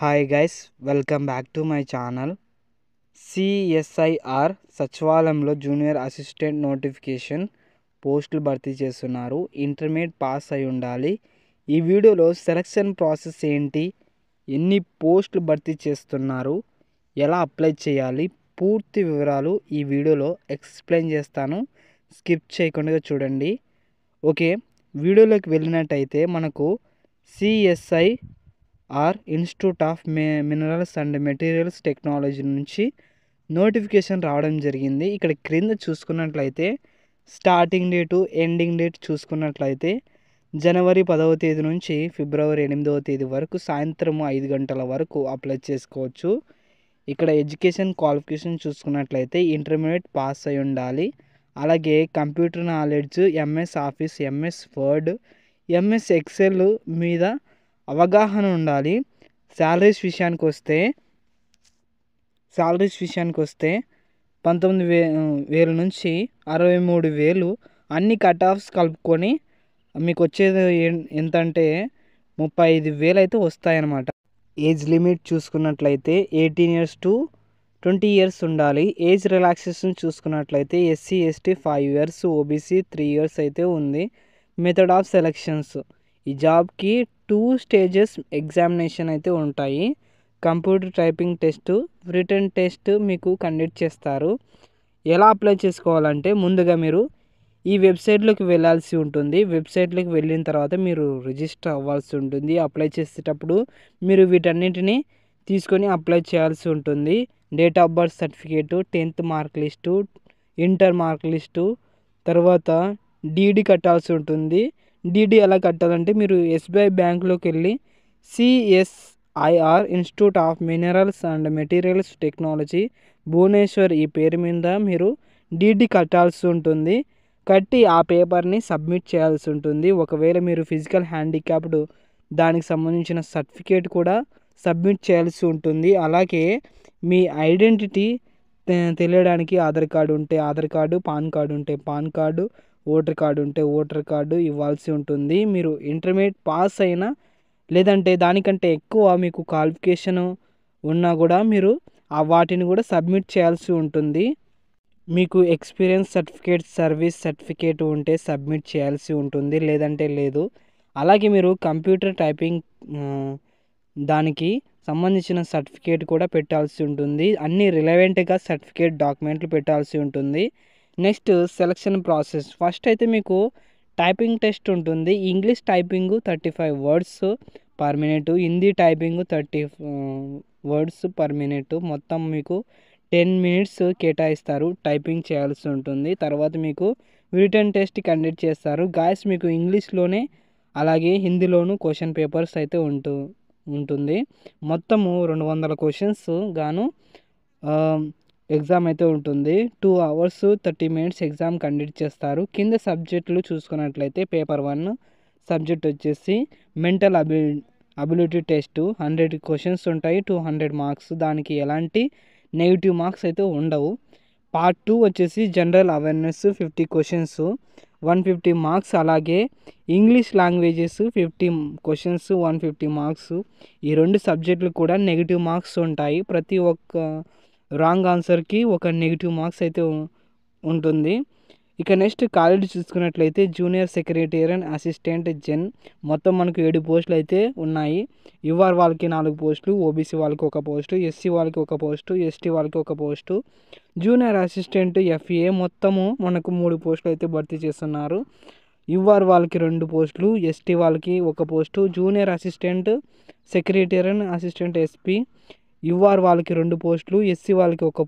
Hi guys, welcome back to my channel. CSIR సచివాలయంలో junior assistant notification పోస్టులు భర్తీ చేస్తున్నారు. ఇంటర్మీడియట్ పాస్ అయి ఉండాలి. ఈ వీడియోలో సెలక్షన్ ప్రాసెస్ ఏంటి, ఎన్ని పోస్టులు భర్తీ చేస్తున్నారు, ఎలా అప్లై చేయాలి, పూర్తి వివరాలు ఈ వీడియోలో ఎక్స్ప్లెయిన్ చేస్తాను. స్కిప్ చేయకుండా చూడండి. ఓకే, వీడియోలోకి వెళ్ళినట్టయితే మనకు CSIR institute of minerals and materials technology నుంచి నోటిఫికేషన్ రావడం జరిగింది. ఇక్కడ క్రింద చూసుకున్నట్లయితే స్టార్టింగ్ డేటు, ఎండింగ్ డేట్ చూసుకున్నట్లయితే జనవరి 10వ తేదీ నుంచి ఫిబ్రవరి 8వ తేదీ వరకు సాయంత్రం 5 గంటల వరకు అప్లై చేసుకోవచ్చు. ఇక్కడ ఎడ్యుకేషన్ క్వాలిఫికేషన్ చూసుకున్నట్లయితే ఇంటర్మీడియట్ పాస్ అయి ఉండాలి. అలాగే computer knowledge, MS office, MS word, MS Excel మీద అవగాహన ఉండాలి. శాలరీస్ విషయానికి వస్తే 19,000 నుంచి 63,000 అన్ని కట్ ఆఫ్స్ కలుపుకొని మీకు వచ్చేది ఎంత అంటే 35,000 అయితే వస్తాయన్నమాట. ఏజ్ లిమిట్ చూసుకున్నట్లయితే 18 ఇయర్స్ టు 20 ఇయర్స్ ఉండాలి. ఏజ్ రిలాక్సేషన్ చూసుకున్నట్లయితే SC ST 5 years, OBC 3 years అయితే ఉంది. మెథడ్ ఆఫ్ సెలెక్షన్స్, ఈ జాబ్కి 2 స్టేజెస్ ఎగ్జామినేషన్ అయితే ఉంటాయి. Computer typing test, written test మీకు కండక్ట్ చేస్తారు. ఎలా అప్లై చేసుకోవాలంటే ముందుగా మీరు ఈ వెబ్సైట్లోకి వెళ్ళాల్సి ఉంటుంది. వెబ్సైట్లోకి వెళ్ళిన తర్వాత మీరు రిజిస్టర్ అవ్వాల్సి ఉంటుంది. అప్లై చేసేటప్పుడు మీరు వీటన్నిటిని తీసుకొని అప్లై చేయాల్సి ఉంటుంది. Date of birth certificate, 10th mark list, inter mark list, తర్వాత డీడీ కట్టాల్సి ఉంటుంది. డీడీ ఎలా కట్టాలంటే మీరు ఎస్బీఐ బ్యాంకులోకి వెళ్ళి CSIR institute of minerals and materials technology Bhubaneswar ఈ పేరు మీద మీరు డీడీ కట్టాల్సి ఉంటుంది. కట్టి ఆ పేపర్ని సబ్మిట్ చేయాల్సి ఉంటుంది. ఒకవేళ మీరు ఫిజికల్ హ్యాండిక్యాప్డ్ దానికి సంబంధించిన సర్టిఫికేట్ కూడా సబ్మిట్ చేయాల్సి ఉంటుంది. అలాగే మీ ఐడెంటిటీ తెలియడానికి ఆధార్ కార్డు ఉంటే ఆధార్ కార్డు, పాన్ కార్డు ఉంటే పాన్ కార్డు, ఓటర్ కార్డు ఉంటే ఓటర్ కార్డు ఇవ్వాల్సి ఉంటుంది. మీరు ఇంటర్మీడియట్ పాస్ అయినా లేదంటే దానికంటే ఎక్కువ మీకు క్వాలిఫికేషన్ ఉన్నా కూడా మీరు వాటిని కూడా సబ్మిట్ చేయాల్సి ఉంటుంది. మీకు ఎక్స్పీరియన్స్ సర్టిఫికేట్, సర్వీస్ సర్టిఫికేట్ ఉంటే సబ్మిట్ చేయాల్సి ఉంటుంది, లేదంటే లేదు. అలాగే మీరు కంప్యూటర్ టైపింగ్ దానికి సంబంధించిన సర్టిఫికేట్ కూడా పెట్టాల్సి ఉంటుంది. అన్ని రిలవెంట్గా సర్టిఫికేట్ డాక్యుమెంట్లు పెట్టాల్సి ఉంటుంది. Next selection process. ఫస్ట్ అయితే మీకు టైపింగ్ టెస్ట్ ఉంటుంది. English typing 35 words per minute, Hindi typing 30 words per minute. మొత్తం మీకు 10 మినిట్స్ కేటాయిస్తారు, టైపింగ్ చేయాల్సి ఉంటుంది. తర్వాత మీకు రిటన్ టెస్ట్ కండక్ట్ చేస్తారు. గాయస్ మీకు ఇంగ్లీష్లోనే అలాగే హిందీలోను క్వశ్చన్ పేపర్స్ అయితే ఉంటుంది. మొత్తము 200 క్వశ్చన్స్ గాను ఎగ్జామ్ అయితే ఉంటుంది. 2 hours 30 minutes ఎగ్జామ్ కండక్ట్ చేస్తారు. కింద సబ్జెక్టులు చూసుకున్నట్లయితే పేపర్ 1 సబ్జెక్ట్ వచ్చేసి మెంటల్ అబిలిటీ టెస్ట్ 100 క్వశ్చన్స్ ఉంటాయి, 200 మార్క్స్. దానికి ఎలాంటి నెగిటివ్ మార్క్స్ అయితే ఉండవు. పార్ట్ 2 వచ్చేసి జనరల్ అవేర్నెస్ 50 క్వశ్చన్స్ 150 మార్క్స్. అలాగే ఇంగ్లీష్ లాంగ్వేజెస్ 50 క్వశ్చన్స్ 150 మార్క్స్. ఈ 2 సబ్జెక్టులు కూడా నెగిటివ్ మార్క్స్ ఉంటాయి. ప్రతి ఒక్క రాంగ్ ఆన్సర్కి ఒక నెగిటివ్ మార్క్స్ అయితే ఉంటుంది. ఇక నెక్స్ట్ కాలేజ్ చూసుకున్నట్లయితే జూనియర్ సెక్రటేరియన్ అసిస్టెంట్ జెన్ మొత్తం మనకు 7 పోస్టులు అయితే ఉన్నాయి. యుఆర్ వాళ్ళకి 4 పోస్టులు, ఓబీసీ వాళ్ళకి 1 పోస్టు, ఎస్సీ వాళ్ళకి 1 పోస్టు, ఎస్టీ వాళ్ళకి 1 పోస్టు, జూనియర్ అసిస్టెంట్ ఎఫ్ఏ మొత్తము మనకు 3 పోస్టులు అయితే భర్తీ చేస్తున్నారు. యుఆర్ వాళ్ళకి 2 పోస్టులు, ఎస్టీ వాళ్ళకి 1 post, junior assistant secretariat assistant SP UR వాళ్ళకి 2 పోస్టులు, ఎస్సీ వాళ్ళకి 1